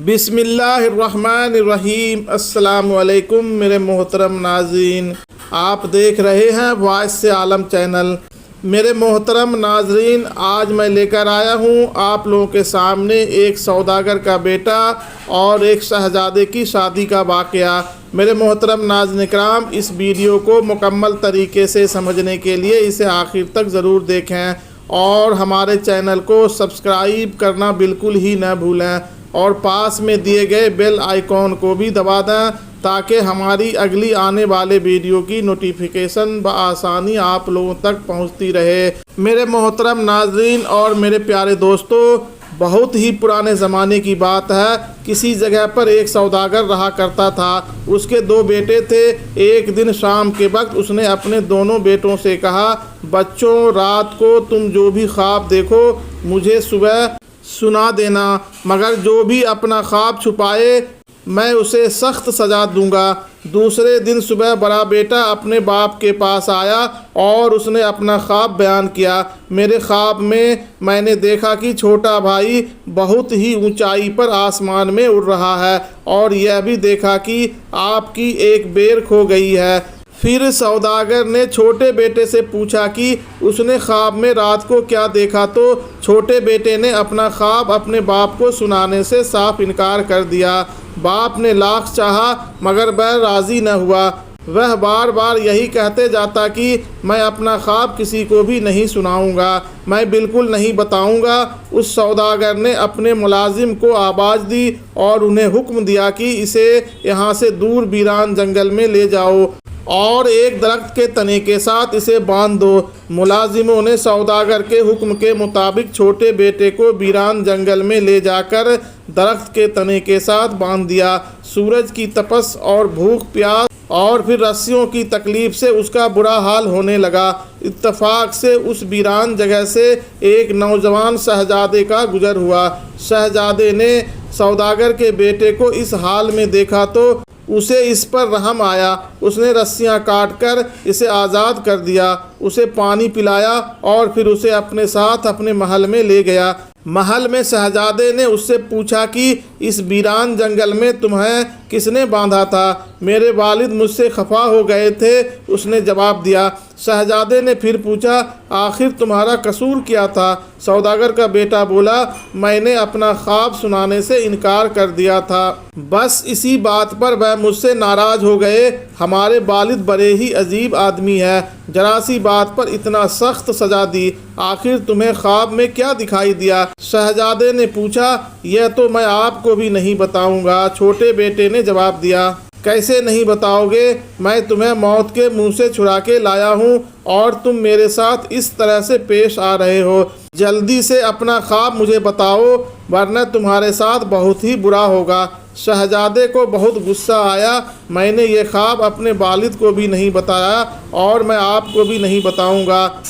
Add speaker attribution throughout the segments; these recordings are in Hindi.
Speaker 1: बिस्मिल्लाहिर्रहमानिर्रहीम। अस्सलाम वालेकुम मेरे मोहतरम नाज़रीन, आप देख रहे हैं वॉइस से आलम चैनल। मेरे मोहतरम नाज़रीन, आज मैं लेकर आया हूँ आप लोगों के सामने एक सौदागर का बेटा और एक शहज़ादे की शादी का वाक़या। मेरे मोहतरम नाज़रीन इकराम, इस वीडियो को मुकम्मल तरीके से समझने के लिए इसे आखिर तक ज़रूर देखें और हमारे चैनल को सब्सक्राइब करना बिल्कुल ही न भूलें और पास में दिए गए बेल आइकॉन को भी दबा दें ताकि हमारी अगली आने वाले वीडियो की नोटिफिकेशन बआसानी आप लोगों तक पहुंचती रहे। मेरे मोहतरम नाज़रीन और मेरे प्यारे दोस्तों, बहुत ही पुराने ज़माने की बात है। किसी जगह पर एक सौदागर रहा करता था। उसके दो बेटे थे। एक दिन शाम के वक्त उसने अपने दोनों बेटों से कहा, बच्चों, रात को तुम जो भी ख्वाब देखो मुझे सुबह सुना देना, मगर जो भी अपना ख्वाब छुपाए मैं उसे सख्त सज़ा दूंगा। दूसरे दिन सुबह बड़ा बेटा अपने बाप के पास आया और उसने अपना ख्वाब बयान किया। मेरे ख्वाब में मैंने देखा कि छोटा भाई बहुत ही ऊंचाई पर आसमान में उड़ रहा है और यह भी देखा कि आपकी एक बेर खो गई है। फिर सौदागर ने छोटे बेटे से पूछा कि उसने ख्वाब में रात को क्या देखा, तो छोटे बेटे ने अपना ख्वाब अपने बाप को सुनाने से साफ इनकार कर दिया। बाप ने लाख चाहा मगर वह राज़ी न हुआ। वह बार बार यही कहते जाता कि मैं अपना ख्वाब किसी को भी नहीं सुनाऊंगा, मैं बिल्कुल नहीं बताऊंगा। उस सौदागर ने अपने मुलाजिम को आवाज़ दी और उन्हें हुक्म दिया कि इसे यहाँ से दूर वीरान जंगल में ले जाओ और एक दरख्त के तने के साथ इसे बांध दो। मुलाजिमों ने सौदागर के हुक्म के मुताबिक छोटे बेटे को वीरान जंगल में ले जाकर दरख्त के तने के साथ बांध दिया। सूरज की तपस और भूख प्यास और फिर रस्सियों की तकलीफ़ से उसका बुरा हाल होने लगा। इत्तफाक से उस वीरान जगह से एक नौजवान शहजादे का गुजर हुआ। शहजादे ने सौदागर के बेटे को इस हाल में देखा तो उसे इस पर रहम आया। उसने रस्सियां काटकर इसे आज़ाद कर दिया, उसे पानी पिलाया और फिर उसे अपने साथ अपने महल में ले गया। महल में शहजादे ने उससे पूछा कि इस वीरान जंगल में तुम्हें किसने बांधा था? मेरे वालिद मुझसे खफा हो गए थे, उसने जवाब दिया। शहजादे ने फिर पूछा, आखिर तुम्हारा कसूर क्या था? सौदागर का बेटा बोला, मैंने अपना ख्वाब सुनाने से इनकार कर दिया था, बस इसी बात पर वह मुझसे नाराज़ हो गए। हमारे वालिद बड़े ही अजीब आदमी है, जरा सी बात पर इतना सख्त सज़ा दी। आखिर तुम्हें ख्वाब में क्या दिखाई दिया? शहजादे ने पूछा। यह तो मैं आपको भी नहीं बताऊंगा, छोटे बेटे ने जवाब दिया। कैसे नहीं बताओगे? मैं तुम्हें मौत के मुंह से छुड़ा के लाया हूँ और तुम मेरे साथ इस तरह से पेश आ रहे हो। जल्दी से अपना ख्वाब मुझे बताओ वरना तुम्हारे साथ बहुत ही बुरा होगा। शहजादे को बहुत गुस्सा आया। मैंने ये ख्वाब अपने वालिद को भी नहीं बताया और मैं आपको भी नहीं बताऊंगा।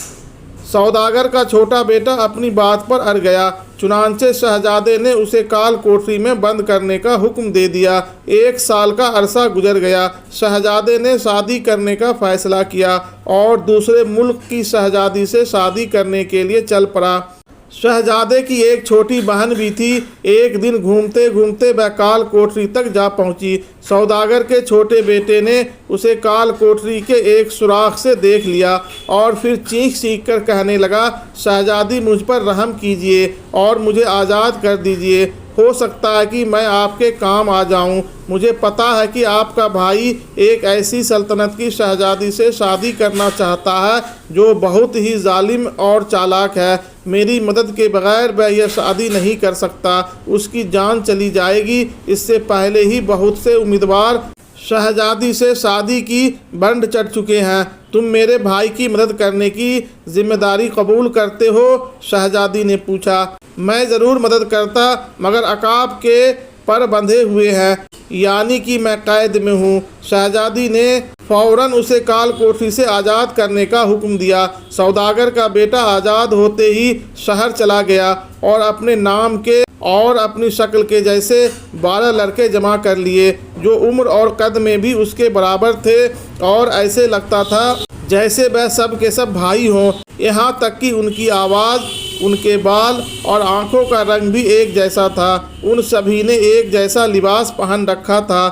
Speaker 1: सौदागर का छोटा बेटा अपनी बात पर अड़ गया। चुनांचे शहजादे ने उसे काल कोठरी में बंद करने का हुक्म दे दिया। 1 साल का अरसा गुजर गया। शहजादे ने शादी करने का फैसला किया और दूसरे मुल्क की शहजादी से शादी करने के लिए चल पड़ा। शहजादे की एक छोटी बहन भी थी। एक दिन घूमते घूमते वह काल कोठरी तक जा पहुंची। सौदागर के छोटे बेटे ने उसे काल कोठरी के एक सुराख से देख लिया और फिर चीख चीख कर कहने लगा, शहजादी मुझ पर रहम कीजिए और मुझे आज़ाद कर दीजिए। हो सकता है कि मैं आपके काम आ जाऊं। मुझे पता है कि आपका भाई एक ऐसी सल्तनत की शहजादी से शादी करना चाहता है जो बहुत ही जालिम और चालाक है। मेरी मदद के बगैर वह यह शादी नहीं कर सकता, उसकी जान चली जाएगी। इससे पहले ही बहुत से उम्मीदवार शहजादी से शादी की बंड चढ़ चुके हैं। तुम मेरे भाई की मदद करने की जिम्मेदारी कबूल करते हो? शहजादी ने पूछा। मैं ज़रूर मदद करता, मगर अकाब के पर बंधे हुए हैं, यानी कि मैं कैद में हूँ। शहजादी ने फ़ौरन उसे काल कोठरी से आज़ाद करने का हुक्म दिया। सौदागर का बेटा आज़ाद होते ही शहर चला गया और अपने नाम के और अपनी शक्ल के जैसे 12 लड़के जमा कर लिए जो उम्र और कद में भी उसके बराबर थे और ऐसे लगता था जैसे वह सब के सब भाई हों। यहाँ तक कि उनकी आवाज़, उनके बाल और आँखों का रंग भी एक जैसा था। उन सभी ने एक जैसा लिबास पहन रखा था।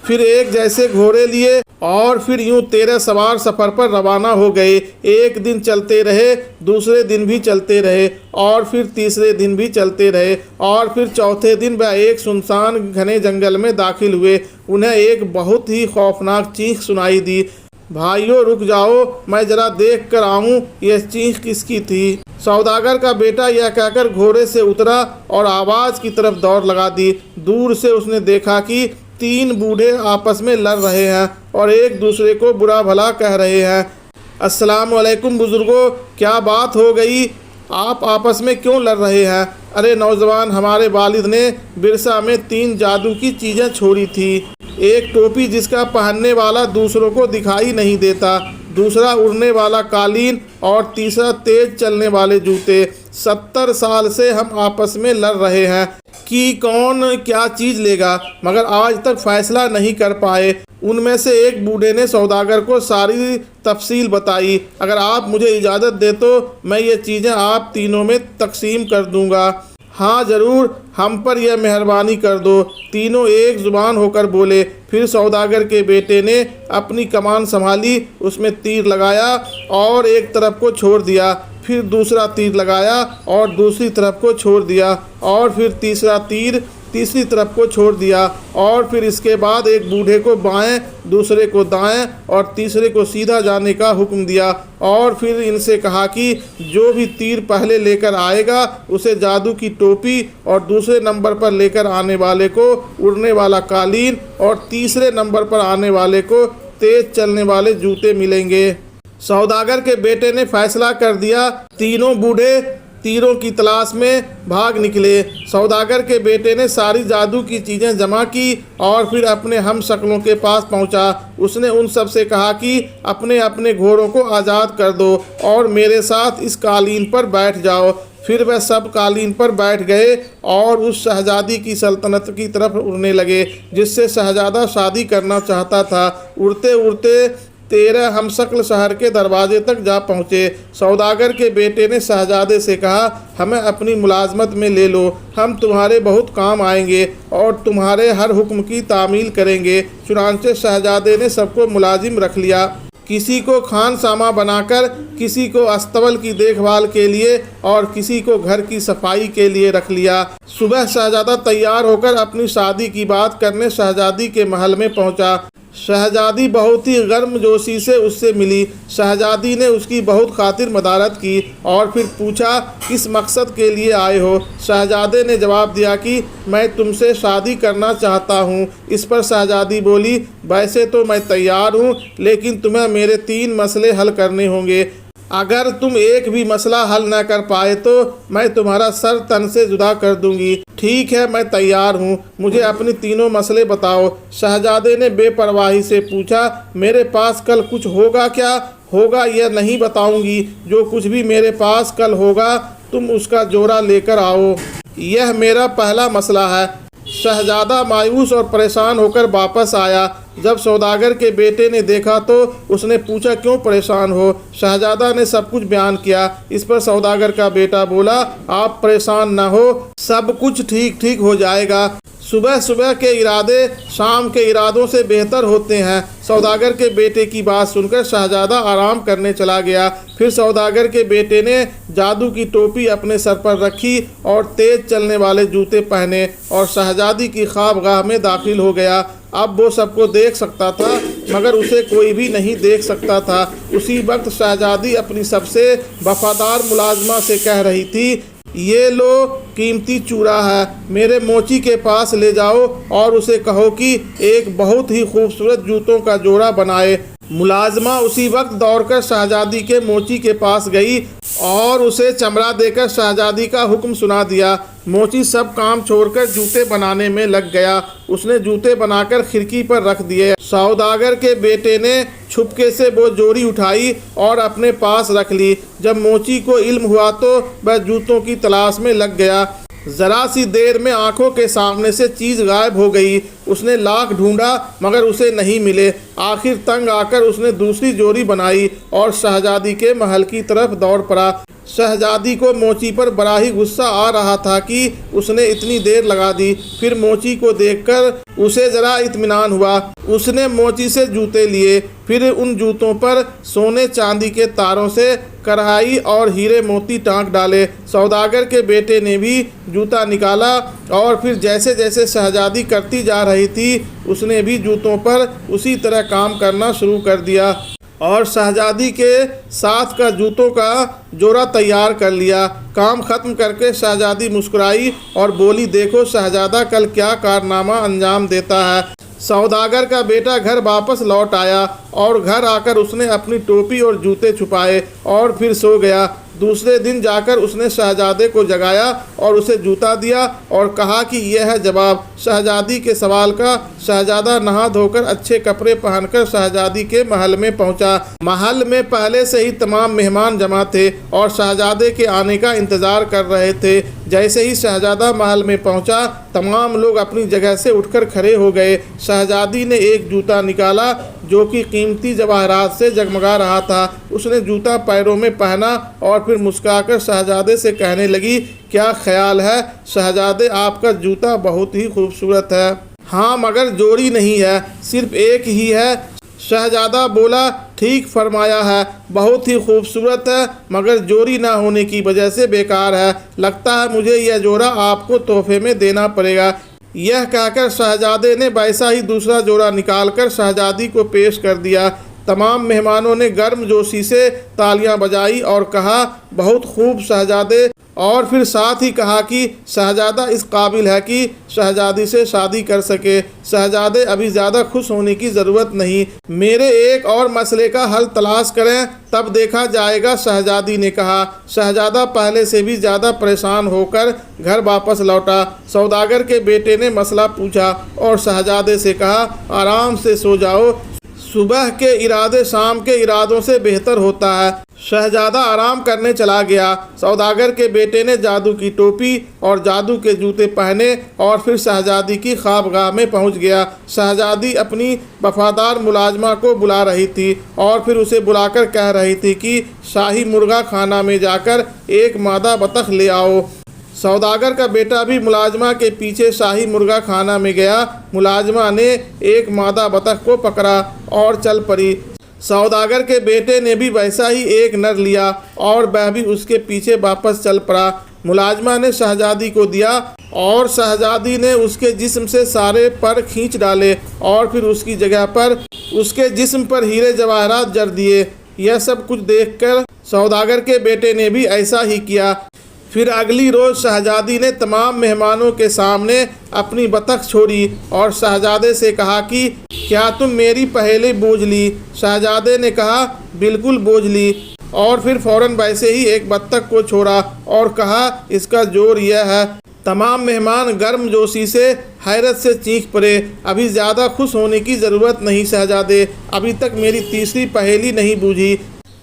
Speaker 1: फिर एक जैसे घोड़े लिए और फिर यूं 13 सवार सफ़र पर रवाना हो गए। एक दिन चलते रहे, दूसरे दिन भी चलते रहे और फिर तीसरे दिन भी चलते रहे और फिर चौथे दिन वह एक सुनसान घने जंगल में दाखिल हुए। उन्हें एक बहुत ही खौफनाक चीख सुनाई दी। भाइयों रुक जाओ, मैं जरा देख कर आऊँ यह चीख किसकी थी। सौदागर का बेटा यह कहकर घोड़े से उतरा और आवाज़ की तरफ दौड़ लगा दी। दूर से उसने देखा कि 3 बूढ़े आपस में लड़ रहे हैं और एक दूसरे को बुरा भला कह रहे हैं। अस्सलाम वालेकुम बुजुर्गों, क्या बात हो गई? आप आपस में क्यों लड़ रहे हैं? अरे नौजवान, हमारे वालिद ने विरसा में 3 जादू की चीज़ें छोड़ी थी। एक टोपी जिसका पहनने वाला दूसरों को दिखाई नहीं देता, दूसरा उड़ने वाला कालीन और तीसरा तेज चलने वाले जूते। 70 साल से हम आपस में लड़ रहे हैं कि कौन क्या चीज़ लेगा, मगर आज तक फैसला नहीं कर पाए। उनमें से एक बूढ़े ने सौदागर को सारी तफसील बताई। अगर आप मुझे इजाज़त दे तो मैं ये चीज़ें आप तीनों में तकसीम कर दूंगा। हाँ ज़रूर, हम पर यह मेहरबानी कर दो। तीनों एक ज़ुबान होकर बोले। फिर सौदागर के बेटे ने अपनी कमान संभाली, उसमें तीर लगाया और एक तरफ को छोड़ दिया, फिर दूसरा तीर लगाया और दूसरी तरफ को छोड़ दिया और फिर तीसरा तीर तीसरी तरफ को छोड़ दिया और फिर इसके बाद एक बूढ़े को बाएं, दूसरे को दाएं और तीसरे को सीधा जाने का हुक्म दिया और फिर इनसे कहा कि जो भी तीर पहले लेकर आएगा उसे जादू की टोपी और दूसरे नंबर पर लेकर आने वाले को उड़ने वाला कालीन और तीसरे नंबर पर आने वाले को तेज चलने वाले जूते मिलेंगे। सौदागर के बेटे ने फैसला कर दिया। तीनों बूढ़े तीरों की तलाश में भाग निकले। सौदागर के बेटे ने सारी जादू की चीज़ें जमा की और फिर अपने हम शक्लों के पास पहुंचा। उसने उन सब से कहा कि अपने अपने घोड़ों को आज़ाद कर दो और मेरे साथ इस कालीन पर बैठ जाओ। फिर वह सब कालीन पर बैठ गए और उस शहजादी की सल्तनत की तरफ उड़ने लगे जिससे शहजादा शादी करना चाहता था। उड़ते उड़ते 13 हमशक्ल शहर के दरवाजे तक जा पहुँचे। सौदागर के बेटे ने शहजादे से कहा, हमें अपनी मुलाजमत में ले लो, हम तुम्हारे बहुत काम आएंगे और तुम्हारे हर हुक्म की तामील करेंगे। चुनांचे शहजादे ने सबको मुलाजिम रख लिया। किसी को खानसामा बनाकर, किसी को अस्तबल की देखभाल के लिए और किसी को घर की सफाई के लिए रख लिया। सुबह शहजादा तैयार होकर अपनी शादी की बात करने शहजादी के महल में पहुंचा। शहजादी बहुत ही गर्मजोशी से उससे मिली। शहजादी ने उसकी बहुत खातिर मदारत की और फिर पूछा, किस मकसद के लिए आए हो? शहजादे ने जवाब दिया कि मैं तुमसे शादी करना चाहता हूँ। इस पर शहजादी बोली, वैसे तो मैं तैयार हूँ, लेकिन तुम्हें मेरे 3 मसले हल करने होंगे। अगर तुम एक भी मसला हल न कर पाए तो मैं तुम्हारा सर तन से जुदा कर दूंगी। ठीक है, मैं तैयार हूँ, मुझे अपने तीनों मसले बताओ। शहजादे ने बेपरवाही से पूछा, मेरे पास कल कुछ होगा क्या? होगा यह नहीं बताऊंगी। जो कुछ भी मेरे पास कल होगा तुम उसका जोड़ा लेकर आओ। यह मेरा पहला मसला है। शहजादा मायूस और परेशान होकर वापस आया। जब सौदागर के बेटे ने देखा तो उसने पूछा, क्यों परेशान हो? शहजादा ने सब कुछ बयान किया। इस पर सौदागर का बेटा बोला, आप परेशान न हो, सब कुछ ठीक ठीक हो जाएगा। सुबह सुबह के इरादे शाम के इरादों से बेहतर होते हैं। सौदागर के बेटे की बात सुनकर शहजादा आराम करने चला गया। फिर सौदागर के बेटे ने जादू की टोपी अपने सर पर रखी और तेज चलने वाले जूते पहने और शहजादी की ख्वाबगाह में दाखिल हो गया। अब वो सबको देख सकता था मगर उसे कोई भी नहीं देख सकता था। उसी वक्त शहजादी अपनी सबसे वफादार मुलाजमा से कह रही थी, ये लो कीमती चूड़ा है, मेरे मोची के पास ले जाओ और उसे कहो कि एक बहुत ही खूबसूरत जूतों का जोड़ा बनाए। मुलाजमा उसी वक्त दौड़कर शहजादी के मोची के पास गई और उसे चमड़ा देकर शहजादी का हुक्म सुना दिया। मोची सब काम छोड़कर जूते बनाने में लग गया। उसने जूते बनाकर खिड़की पर रख दिए। सौदागर के बेटे ने छुपके से वो जोड़ी उठाई और अपने पास रख ली। जब मोची को इल्म हुआ तो वह जूतों की तलाश में लग गया। जरा सी देर में आंखों के सामने से चीज गायब हो गई। उसने लाख ढूंढा मगर उसे नहीं मिले। आखिर तंग आकर उसने दूसरी जोड़ी बनाई और शहजादी के महल की तरफ दौड़ पड़ा। शहजादी को मोची पर बड़ा ही गुस्सा आ रहा था कि उसने इतनी देर लगा दी। फिर मोची को देखकर उसे जरा इत्मीनान हुआ। उसने मोची से जूते लिए, फिर उन जूतों पर सोने चांदी के तारों से कढ़ाई और हीरे मोती टांक डाले। सौदागर के बेटे ने भी जूता निकाला और फिर जैसे जैसे शहजादी करती जा रही थी उसने भी जूतों पर उसी तरह काम करना शुरू कर दिया और शहजादी के साथ का जूतों का जोड़ा तैयार कर लिया। काम खत्म करके शहजादी मुस्कुराई और बोली, देखो शहजादा कल क्या कारनामा अंजाम देता है। सौदागर का बेटा घर वापस लौट आया और घर आकर उसने अपनी टोपी और जूते छुपाए और फिर सो गया। दूसरे दिन जाकर उसने शहजादे को जगाया और उसे जूता दिया और कहा कि यह है जवाब शहजादी के सवाल का। शहजादा नहा धोकर अच्छे कपड़े पहनकर शहजादी के महल में पहुंचा। महल में पहले से ही तमाम मेहमान जमा थे और शहजादे के आने का इंतजार कर रहे थे। जैसे ही शहजादा महल में पहुंचा तमाम लोग अपनी जगह से उठकर खड़े हो गए। शहजादी ने एक जूता निकाला जो कि कीमती जवाहरात से जगमगा रहा था। उसने जूता पैरों में पहना और फिर मुस्कुराकर शहजादे से कहने लगी, क्या ख्याल है शहजादे, आपका जूता बहुत ही खूबसूरत है। हाँ मगर जोड़ी नहीं है, सिर्फ एक ही है। शहजादा बोला, ठीक फरमाया है, बहुत ही खूबसूरत है मगर जोड़ी ना होने की वजह से बेकार है। लगता है मुझे यह जोड़ा आपको तोहफे में देना पड़ेगा। यह कहकर शहजादे ने वैसा ही दूसरा जोड़ा निकालकर शहजादी को पेश कर दिया। तमाम मेहमानों ने गर्मजोशी से तालियां बजाई और कहा, बहुत खूब शहजादे, और फिर साथ ही कहा कि शहजादा इस काबिल है कि शहजादी से शादी कर सके। शहजादे अभी ज़्यादा खुश होने की ज़रूरत नहीं, मेरे एक और मसले का हल तलाश करें तब देखा जाएगा, शहजादी ने कहा। शहजादा पहले से भी ज़्यादा परेशान होकर घर वापस लौटा। सौदागर के बेटे ने मसला पूछा और शहजादे से कहा, आराम से सो जाओ, सुबह के इरादे शाम के इरादों से बेहतर होता है। शहजादा आराम करने चला गया। सौदागर के बेटे ने जादू की टोपी और जादू के जूते पहने और फिर शहजादी की ख्वाबगाह में पहुंच गया। शहजादी अपनी वफादार मुलाजमा को बुला रही थी और फिर उसे बुलाकर कह रही थी कि शाही मुर्गा खाना में जाकर एक मादा बतख ले आओ। सौदागर का बेटा भी मुलाजमा के पीछे शाही मुर्गा खाना में गया। मुलाजमा ने एक मादा बतख को पकड़ा और चल पड़ी। सौदागर के बेटे ने भी वैसा ही एक नर लिया और वह भी उसके पीछे वापस चल पड़ा। मुलाजमा ने शहजादी को दिया और शहजादी ने उसके जिस्म से सारे पर खींच डाले और फिर उसकी जगह पर उसके जिस्म पर हीरे जवाहरात जड़ दिए। यह सब कुछ देखकर सौदागर के बेटे ने भी ऐसा ही किया। फिर अगली रोज़ शहजादी ने तमाम मेहमानों के सामने अपनी बतख छोड़ी और शहजादे से कहा कि क्या तुम मेरी पहेली बूझ ली? शहजादे ने कहा, बिल्कुल बूझ ली, और फिर फौरन वैसे ही एक बतख को छोड़ा और कहा, इसका जोर यह है। तमाम मेहमान गर्मजोशी से हैरत से चीख पड़े। अभी ज़्यादा खुश होने की ज़रूरत नहीं शहजादे, अभी तक मेरी तीसरी पहेली नहीं बूझी।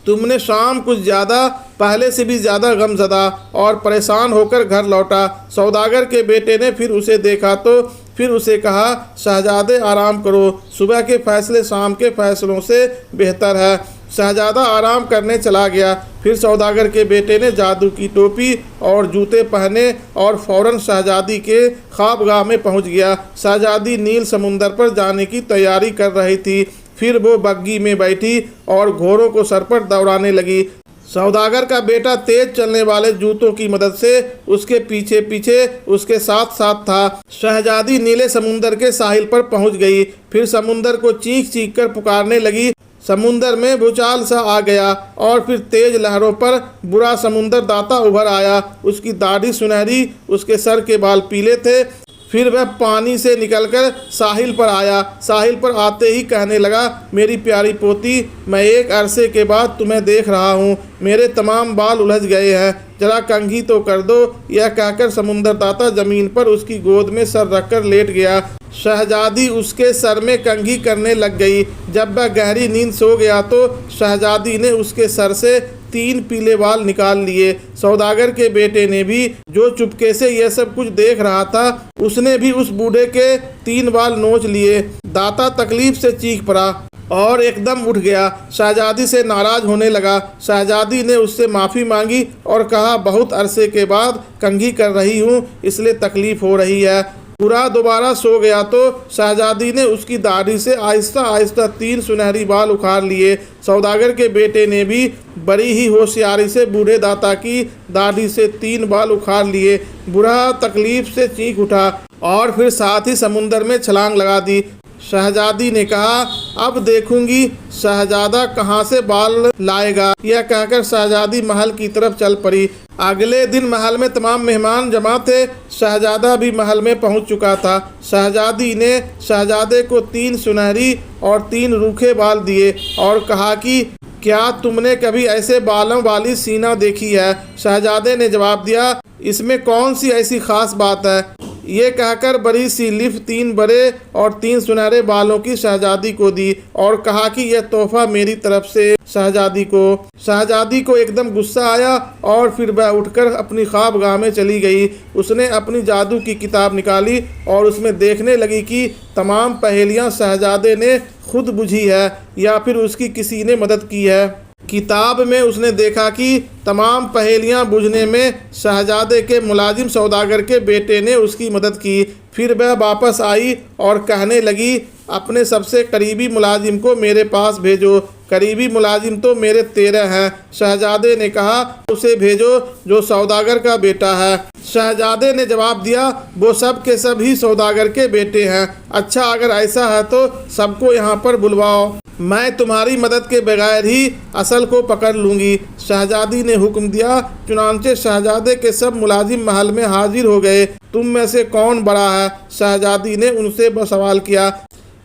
Speaker 1: तुमने शाम कुछ ज़्यादा पहले से भी ज़्यादा गमज़दा और परेशान होकर घर लौटा। सौदागर के बेटे ने फिर उसे देखा तो फिर उसे कहा, शहजादे आराम करो, सुबह के फैसले शाम के फैसलों से बेहतर है। शहजादा आराम करने चला गया। फिर सौदागर के बेटे ने जादू की टोपी और जूते पहने और फौरन शहजादी के ख्वाबगाह में पहुंच गया। शहजादी नील समुंदर पर जाने की तैयारी कर रही थी। फिर वो बग्गी में बैठी और घोड़ों को सर पर दौड़ाने लगी। सौदागर का बेटा तेज चलने वाले जूतों की मदद से उसके पीछे पीछे उसके साथ साथ था। शहजादी नीले समुंदर के साहिल पर पहुंच गई। फिर समुंदर को चीख चीख कर पुकारने लगी। समुंदर में भूचाल सा आ गया और फिर तेज लहरों पर बुरा समुंदर दाता उभर आया। उसकी दाढ़ी सुनहरी, उसके सर के बाल पीले थे। फिर वह पानी से निकलकर साहिल पर आया। साहिल पर आते ही कहने लगा, मेरी प्यारी पोती, मैं एक अरसे के बाद तुम्हें देख रहा हूँ। मेरे तमाम बाल उलझ गए हैं, जरा कंघी तो कर दो। यह कहकर समुंदर दाता जमीन पर उसकी गोद में सर रखकर लेट गया। शहजादी उसके सर में कंघी करने लग गई। जब वह गहरी नींद सो गया तो शहजादी ने उसके सर से 3 पीले बाल निकाल लिए। सौदागर के बेटे ने भी, जो चुपके से यह सब कुछ देख रहा था, उसने भी उस बूढ़े के 3 बाल नोच लिए। दाता तकलीफ से चीख पड़ा और एकदम उठ गया। शहजादी से नाराज होने लगा। शहजादी ने उससे माफ़ी मांगी और कहा, बहुत अरसे के बाद कंघी कर रही हूँ, इसलिए तकलीफ हो रही है। पूरा दोबारा सो गया तो शहजादी ने उसकी दाढ़ी से आहिस्ता आहिस्ता 3 सुनहरी बाल उखाड़ लिए। सौदागर के बेटे ने भी बड़ी ही होशियारी से बूढ़े दाता की दाढ़ी से 3 बाल उखाड़ लिए। बूढ़ा तकलीफ से चीख उठा और फिर साथ ही समुंदर में छलांग लगा दी। शहजादी ने कहा, अब देखूंगी शहजादा कहाँ से बाल लाएगा। यह कहकर शहजादी महल की तरफ चल पड़ी। अगले दिन महल में तमाम मेहमान जमा थे। शहजादा भी महल में पहुंच चुका था। शहजादी ने शहजादे को 3 सुनहरी और 3 रूखे बाल दिए और कहा कि क्या तुमने कभी ऐसे बालों वाली सीना देखी है? शहजादे ने जवाब दिया, इसमें कौन सी ऐसी खास बात है? ये कहकर बड़ी सी लिफ 3 बड़े और 3 सुनहरे बालों की शहजादी को दी और कहा कि यह तोहफा मेरी तरफ से शहजादी को। शहजादी को एकदम गुस्सा आया और फिर वह उठकर अपनी ख्वाबगाह में चली गई। उसने अपनी जादू की किताब निकाली और उसमें देखने लगी कि तमाम पहेलियां शहजादे ने खुद बुझी है या फिर उसकी किसी ने मदद की है। किताब में उसने देखा कि तमाम पहेलियां बुझने में शहजादे के मुलाजिम सौदागर के बेटे ने उसकी मदद की। फिर वह वापस आई और कहने लगी, अपने सबसे करीबी मुलाजिम को मेरे पास भेजो। करीबी मुलाजिम तो मेरे 13 हैं। शहजादे ने कहा, उसे भेजो जो सौदागर का बेटा है। शहजादे ने जवाब दिया, वो सब के सब ही सौदागर के बेटे हैं। अच्छा, अगर ऐसा है तो सबको यहाँ पर बुलवाओ, मैं तुम्हारी मदद के बगैर ही असल को पकड़ लूँगी। शहजादी ने हुक्म दिया। चुनांचे शहजादे के सब मुलाजिम महल में हाजिर हो गए। तुम में से कौन बड़ा है? शहजादी ने उनसे सवाल किया।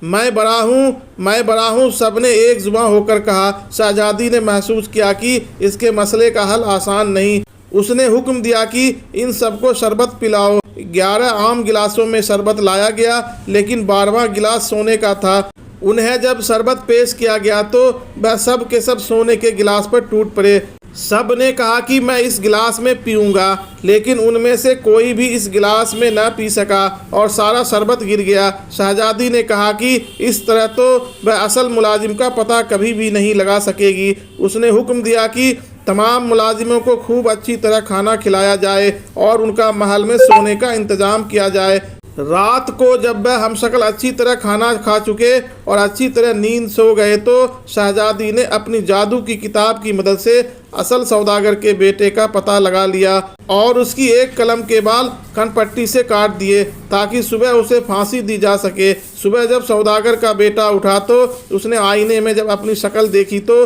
Speaker 1: मैं बड़ा हूँ, सबने एक जुबान होकर कहा। शहजादी ने महसूस किया कि इसके मसले का हल आसान नहीं। उसने हुक्म दिया कि इन सबको शरबत पिलाओ। 11 आम गिलासों में शरबत लाया गया, लेकिन 12वां गिलास सोने का था। उन्हें जब शरबत पेश किया गया तो वह सब के सब सोने के गिलास पर टूट पड़े। सब ने कहा कि मैं इस गिलास में पीऊँगा, लेकिन उनमें से कोई भी इस गिलास में न पी सका और सारा शरबत गिर गया। शहजादी ने कहा कि इस तरह तो वह असल मुलाजिम का पता कभी भी नहीं लगा सकेगी। उसने हुक्म दिया कि तमाम मुलाजिमों को खूब अच्छी तरह खाना खिलाया जाए और उनका महल में सोने का इंतज़ाम किया जाए। रात को जब वह हमशक्ल अच्छी तरह खाना खा चुके और अच्छी तरह नींद सो गए तो शहजादी ने अपनी जादू की किताब की मदद से असल सौदागर के बेटे का पता लगा लिया और उसकी एक कलम के बाल कनपट्टी से काट दिए ताकि सुबह उसे फांसी दी जा सके। सुबह जब सौदागर का बेटा उठा तो उसने आईने में जब अपनी शक्ल देखी तो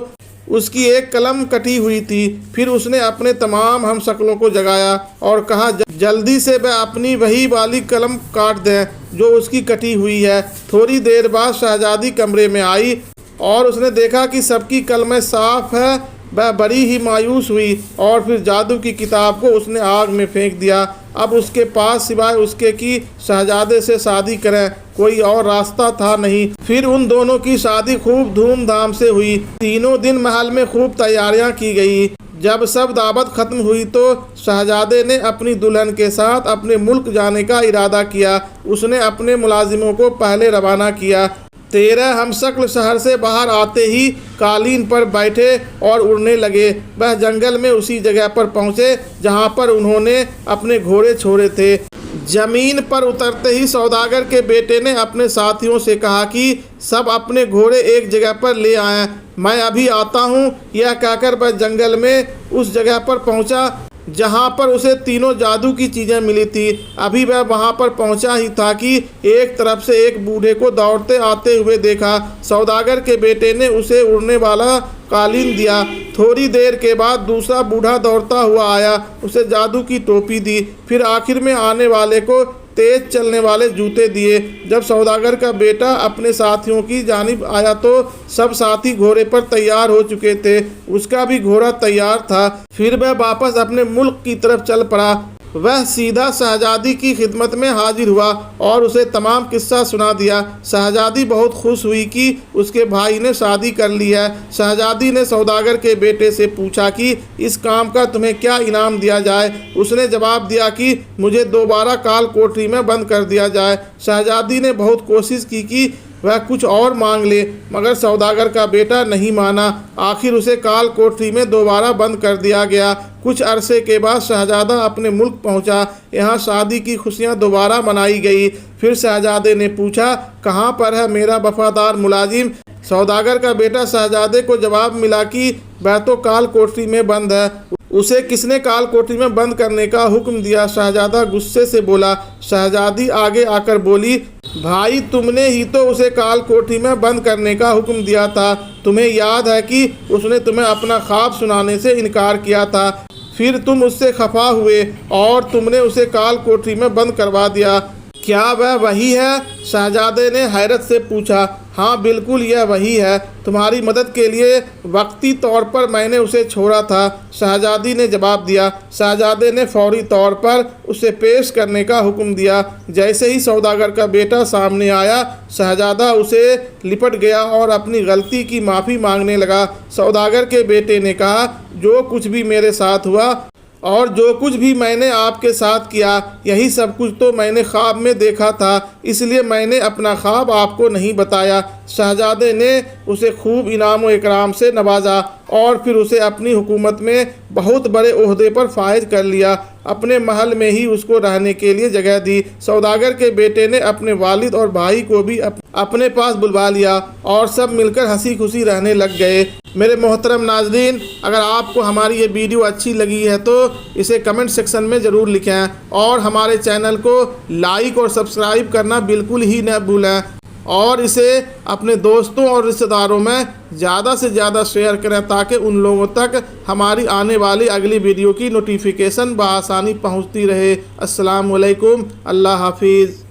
Speaker 1: उसकी एक कलम कटी हुई थी। फिर उसने अपने तमाम हमशक्लों को जगाया और कहा, जल्दी से वह अपनी वही वाली कलम काट दें जो उसकी कटी हुई है। थोड़ी देर बाद शहजादी कमरे में आई और उसने देखा कि सबकी कलमें साफ है। वह बड़ी ही मायूस हुई और फिर जादू की किताब को उसने आग में फेंक दिया। अब उसके पास सिवाय उसके कि शहजादे से शादी करें कोई और रास्ता था नहीं। फिर उन दोनों की शादी खूब धूमधाम से हुई। तीनों दिन महल में खूब तैयारियां की गई। जब सब दावत खत्म हुई तो शहजादे ने अपनी दुल्हन के साथ अपने मुल्क जाने का इरादा किया। उसने अपने मुलाजिमों को पहले रवाना किया। 13 हमशक्ल शहर से बाहर आते ही कालीन पर बैठे और उड़ने लगे। वह जंगल में उसी जगह पर पहुँचे जहाँ पर उन्होंने अपने घोड़े छोड़े थे। जमीन पर उतरते ही सौदागर के बेटे ने अपने साथियों से कहा कि सब अपने घोड़े एक जगह पर ले आएं, मैं अभी आता हूँ। यह कहकर वह जंगल में उस जगह पर पहुँचा जहाँ पर उसे तीनों जादू की चीज़ें मिली थी। अभी वह वहाँ पर पहुँचा ही था कि एक तरफ से एक बूढ़े को दौड़ते आते हुए देखा। सौदागर के बेटे ने उसे उड़ने वाला कालीन दिया। थोड़ी देर के बाद दूसरा बूढ़ा दौड़ता हुआ आया, उसे जादू की टोपी दी। फिर आखिर में आने वाले को तेज चलने वाले जूते दिए। जब सौदागर का बेटा अपने साथियों की जानिब आया तो सब साथी घोड़े पर तैयार हो चुके थे। उसका भी घोड़ा तैयार था। फिर वह वापस अपने मुल्क की तरफ चल पड़ा। वह सीधा शहजादी की खिदमत में हाजिर हुआ और उसे तमाम किस्सा सुना दिया। शहजादी बहुत खुश हुई कि उसके भाई ने शादी कर ली है। शहजादी ने सौदागर के बेटे से पूछा कि इस काम का तुम्हें क्या इनाम दिया जाए। उसने जवाब दिया कि मुझे दोबारा काल कोठरी में बंद कर दिया जाए। शहजादी ने बहुत कोशिश की कि वह कुछ और मांग ले, मगर सौदागर का बेटा नहीं माना। आखिर उसे काल कोठरी में दोबारा बंद कर दिया गया। कुछ अरसे के बाद शहजादा अपने मुल्क पहुंचा। यहाँ शादी की खुशियाँ दोबारा मनाई गई। फिर शहजादे ने पूछा, कहाँ पर है मेरा वफादार मुलाजिम। सौदागर का बेटा शहजादे को जवाब मिला कि वह तो काल कोठरी में बंद है। उसे किसने काल कोठरी में बंद करने का हुक्म दिया। शहजादा गुस्से से बोला। शहजादी आगे आकर बोली, भाई तुमने ही तो उसे काल कोठरी में बंद करने का हुक्म दिया था। तुम्हें याद है कि उसने तुम्हें अपना ख्वाब सुनाने से इनकार किया था। फिर तुम उससे खफा हुए और तुमने उसे काल कोठरी में बंद करवा दिया। क्या वह वही है? शहजादे ने हैरत से पूछा। हाँ बिल्कुल यह वही है। तुम्हारी मदद के लिए वक्ती तौर पर मैंने उसे छोड़ा था, शहजादी ने जवाब दिया। शहजादे ने फौरी तौर पर उसे पेश करने का हुक्म दिया। जैसे ही सौदागर का बेटा सामने आया, शहजादा उसे लिपट गया और अपनी गलती की माफ़ी मांगने लगा। सौदागर के बेटे ने कहा, जो कुछ भी मेरे साथ हुआ और जो कुछ भी मैंने आपके साथ किया, यही सब कुछ तो मैंने ख्वाब में देखा था, इसलिए मैंने अपना ख्वाब आपको नहीं बताया। शहजादे ने उसे खूब इनाम व इकराम से नवाजा और फिर उसे अपनी हुकूमत में बहुत बड़े ओहदे पर फायज कर लिया। अपने महल में ही उसको रहने के लिए जगह दी। सौदागर के बेटे ने अपने वालिद और भाई को भी अपने पास बुलवा लिया और सब मिलकर हंसी खुशी रहने लग गए। मेरे मोहतरम नाज़रीन, अगर आपको हमारी ये वीडियो अच्छी लगी है तो इसे कमेंट सेक्शन में ज़रूर लिखें और हमारे चैनल को लाइक और सब्सक्राइब करना बिल्कुल ही न भूलें और इसे अपने दोस्तों और रिश्तेदारों में ज़्यादा से ज़्यादा शेयर करें ताकि उन लोगों तक हमारी आने वाली अगली वीडियो की नोटिफिकेशन बआसानी पहुंचती रहे। अस्सलाम वालेकुम, अल्लाह हाफिज़।